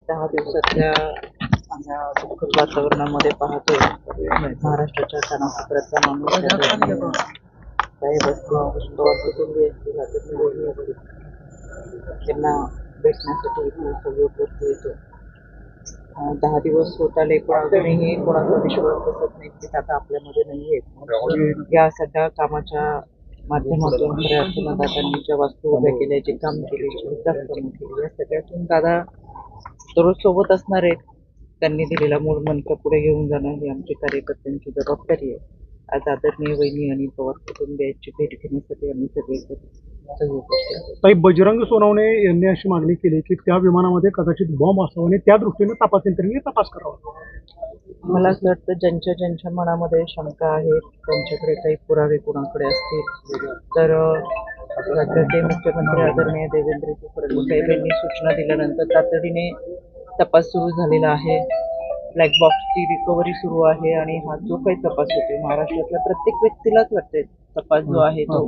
10 दिवसातल्या आम्ही दुःखद वातावरणामध्ये पाहतोय महाराष्ट्राच्या कानाकोपऱ्यातला माणूस काही वस्तू कुटुंबीय असतील नातेवाईक असतील त्यांना भेटण्यासाठी इथे सगळीवरती येतो. 10 दिवस होत आले पण अजूनही कोणाचा विश्वास बसत नाही की आता आपल्यामध्ये नाही आहेत. या सगळ्या कामाच्या माध्यमातून खऱ्या अर्थानं दादांनी ज्या वस्तू उभ्या केल्या, जे काम केले, जे विकास कामं केली, या सगळ्यातून दादा दररोज सोबत असणार आहेत. त्यांनी दिलेला मूळ मंत्र पुढे घेऊन जाणं ही आमची कार्यकर्त्यांची जबाबदारी आहे. आज आदरणीय वहिनी आणि पवार कुटुंबियांची भेट घेण्यासाठी आम्ही ताई, बजरंग सोनवणे यांनी अशी मागणी केली की त्या विमानामध्ये कदाचित बॉम्ब असावा आणि त्या दृष्टीने तपास यंत्रणेने तपास करावा. मला असं वाटतं ज्यांच्या मनामध्ये शंका आहेत त्यांच्याकडे काही पुरावे कोणाकडे असतील तर राज्याचे मुख्यमंत्री आदरणीय देवेंद्रजी फडणवीस साहेबांनी सूचना दिल्यानंतर तातडीने तपास सुरू झालेला आहे. ब्लॅक बॉक्सची रिकव्हरी सुरू आहे आणि हा जो काही तपास होतो महाराष्ट्रातल्या प्रत्येक व्यक्तीलाच वाटते तपास जो आहे तो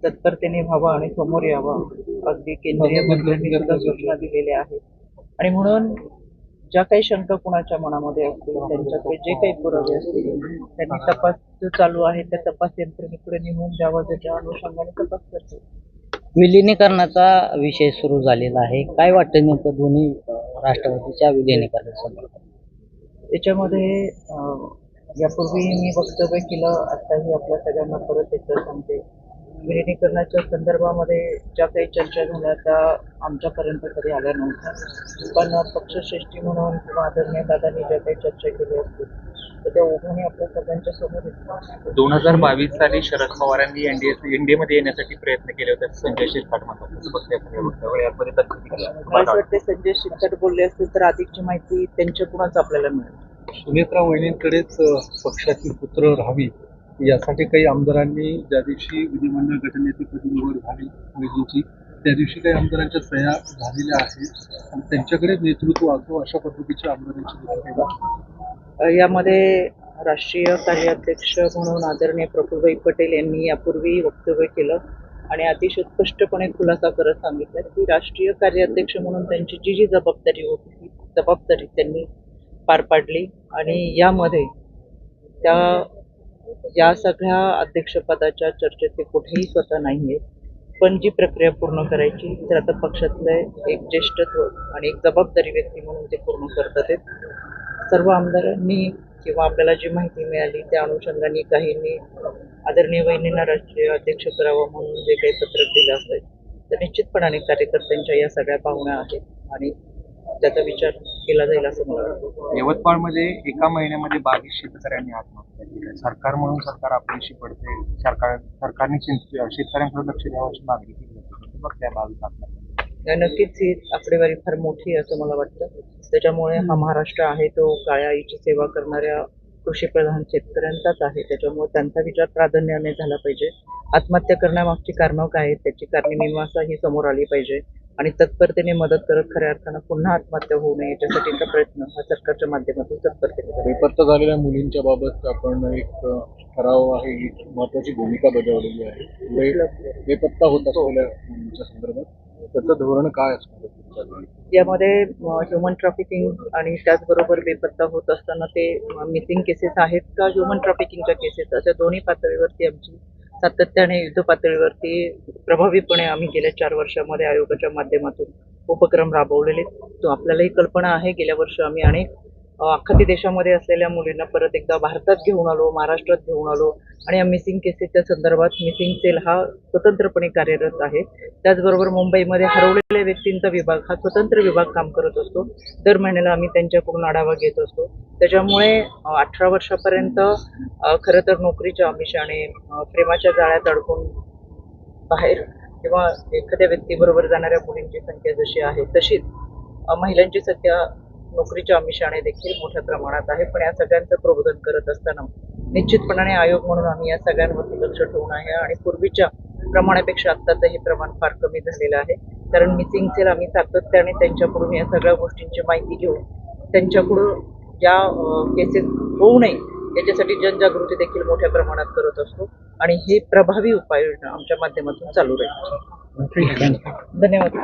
तत्परतेने व्हावा आणि समोर यावा. अगदी केंद्रीय मंत्र्यांनी सुद्धा सूचना दिलेल्या आहेत आणि म्हणून ज्या काही शंका कुणाच्या मनामध्ये असतील त्यांच्याकडे जे काही पुरावे असतील त्यांनी तपास जो चालू आहे त्या तपास यंत्रणेकडे नेमून द्यावा, ज्याच्या अनुषंगाने तपास करतो. विलिनीकरणाचा विषय सुरू झालेला आहे. काय वाटतं नेमकं दोन्ही राष्ट्रवादीच्या विलिनीकरणासंदर्भात? त्याच्यामध्ये यापूर्वी मी वक्तव्य केलं, आताही आपल्या सगळ्यांना परत एकदा सांगते. विलिनीकरणाच्या संदर्भामध्ये ज्या काही चर्चा झाल्या त्या आमच्यापर्यंत कधी आल्या नव्हत्या, पण पक्षश्रेष्ठी म्हणून किंवा आदरणीय दादांनी ज्या काही चर्चा केली असतील तर त्या ओघाने आपल्या सगळ्यांच्या समोर येतात. 2022 साली शरद पवारांनी एनडीएमध्ये येण्यासाठी प्रयत्न केले होते, संजय शिरसाट म्हणतात. मला असं वाटतं संजय शिरसाट बोलले असतील तर अधिकची माहिती त्यांच्याकडूनच आपल्याला मिळेल. सुनेत्रा वहिनींकडेच पक्षाची पुत्र राहावी यासाठी काही आमदारांनी ज्या दिवशी विधिमंडळ गटनेतेपदी निवड झाली वहिनींची त्या दिवशी काही आमदारांच्या सह्या झालेल्या आहेत आणि त्यांच्याकडे नेतृत्व असो अशा पद्धतीच्या आमदारांची यामध्ये राष्ट्रीय कार्याध्यक्ष म्हणून आदरणीय प्रफुल्लभाई पटेल यांनी यापूर्वी वक्तव्य केलं आणि अतिशय स्पष्टपणे खुलासा करत सांगितलं की राष्ट्रीय कार्याध्यक्ष म्हणून त्यांची जी जबाबदारी होती ती जबाबदारी त्यांनी पार पाडली आणि यामध्ये या सगळ्या अध्यक्षपदाच्या चर्चेत ते कुठेही स्वतः नाही आहेत. पण जी प्रक्रिया पूर्ण करायची तर आता पक्षातले एक ज्येष्ठत्व आणि एक जबाबदारी व्यक्ती म्हणून ते पूर्ण करतात आहेत. सर्व आमदारांनी किंवा आपल्याला जी माहिती मिळाली त्या अनुषंगाने काहींनी आदरणीय वहिनींना राष्ट्रीय अध्यक्ष करावं म्हणून जे काही पत्रक दिलं असेल तर निश्चितपणाने कार्यकर्त्यांच्या या सगळ्या भावना आहेत आणि त्याचा विचार केला जाईल असं मला वाटतं. यवतमाळमध्ये एका महिन्यामध्ये 22 शेतकऱ्यांनी आत्महत्या केली. सरकार म्हणून सरकार आपल्याशी पडते, सरकारने शेतकऱ्यांकडे लक्ष द्यावं अशी मागणी केली होती. मग त्या 22 आत्महत्या नक्कीच ही आकडेवारी फार मोठी आहे असं मला वाटतं. त्याच्यामुळे हा महाराष्ट्र आहे तो काळ्या आईची सेवा करणाऱ्या कृषीप्रधान शेतकऱ्यांचाच आहे. त्याच्यामुळे त्यांचा विचार प्राधान्याने झाला पाहिजे. आत्महत्या करण्यामागची कारणं काय आहेत त्याची कारणे मीमांसा ही समोर आली पाहिजे आणि तत्परतेने मदत करत खऱ्या अर्थानं पुन्हा आत्महत्या होऊ नये याच्यासाठीचा प्रयत्न हा सरकारच्या माध्यमातून तत्परतेने. बेपत्ता झालेल्या मुलींच्या बाबत आपण एक ठराव आहे, एक महत्वाची भूमिका बजावलेली आहे. बेपत्ता होत असलेल्या मुलींच्या संदर्भात त्याचं धोरण काय असणार? यामध्ये ह्युमन ट्रॅफिकिंग आणि त्याचबरोबर बेपत्ता होत असताना ते मिसिंग केसेस आहेत का ह्युमन ट्रॅफिकिंगच्या केसेस, अशा दोन्ही पातळीवरती आमची सातत्याने युद्ध पातळीवरती प्रभावीपणे आम्ही गेल्या 4 वर्षामध्ये आयोगाच्या माध्यमातून उपक्रम राबवलेले. तो आपल्यालाही कल्पना आहे. गेल्या वर्षी आम्ही अनेक अख्खा देशामध्ये असलेल्या मुलींना परत एकदा भारतात घेऊन आलो, महाराष्ट्रात घेऊन आलो आणि या मिसिंग केसेसच्या संदर्भात मिसिंग सेल हा स्वतंत्रपणे कार्यरत आहे. त्याचबरोबर मुंबईमध्ये हरवलेल्या व्यक्तींचा विभाग हा स्वतंत्र विभाग काम करत असतो. दर महिन्याला आम्ही त्यांच्याकडून आढावा घेत असतो. त्याच्यामुळे 18 वर्षापर्यंत खरं तर नोकरीच्या आमिषाने प्रेमाच्या जाळ्यात अडकून बाहेर किंवा एखाद्या व्यक्तीबरोबर जाणाऱ्या मुलींची संख्या जशी आहे तशीच महिलांची संख्या नोकरीच्या आमिषाने देखील मोठ्या प्रमाणात आहे. पण या सगळ्यांचं प्रबोधन करत असताना निश्चितपणाने आयोग म्हणून आम्ही या सगळ्यांवरती लक्ष ठेवून आहे आणि पूर्वीच्या प्रमाणापेक्षा आत्ताचं हे प्रमाण फार कमी झालेलं आहे. कारण मिसिंग सेल आम्ही सातत्याने त्यांच्याकडून या सगळ्या गोष्टींची माहिती घेऊन त्यांच्याकडून या केसेस होऊ नये याच्यासाठी जनजागृती देखील मोठ्या प्रमाणात करत असतो आणि हे प्रभावी उपाययोजना आमच्या माध्यमातून चालू राहील. धन्यवाद.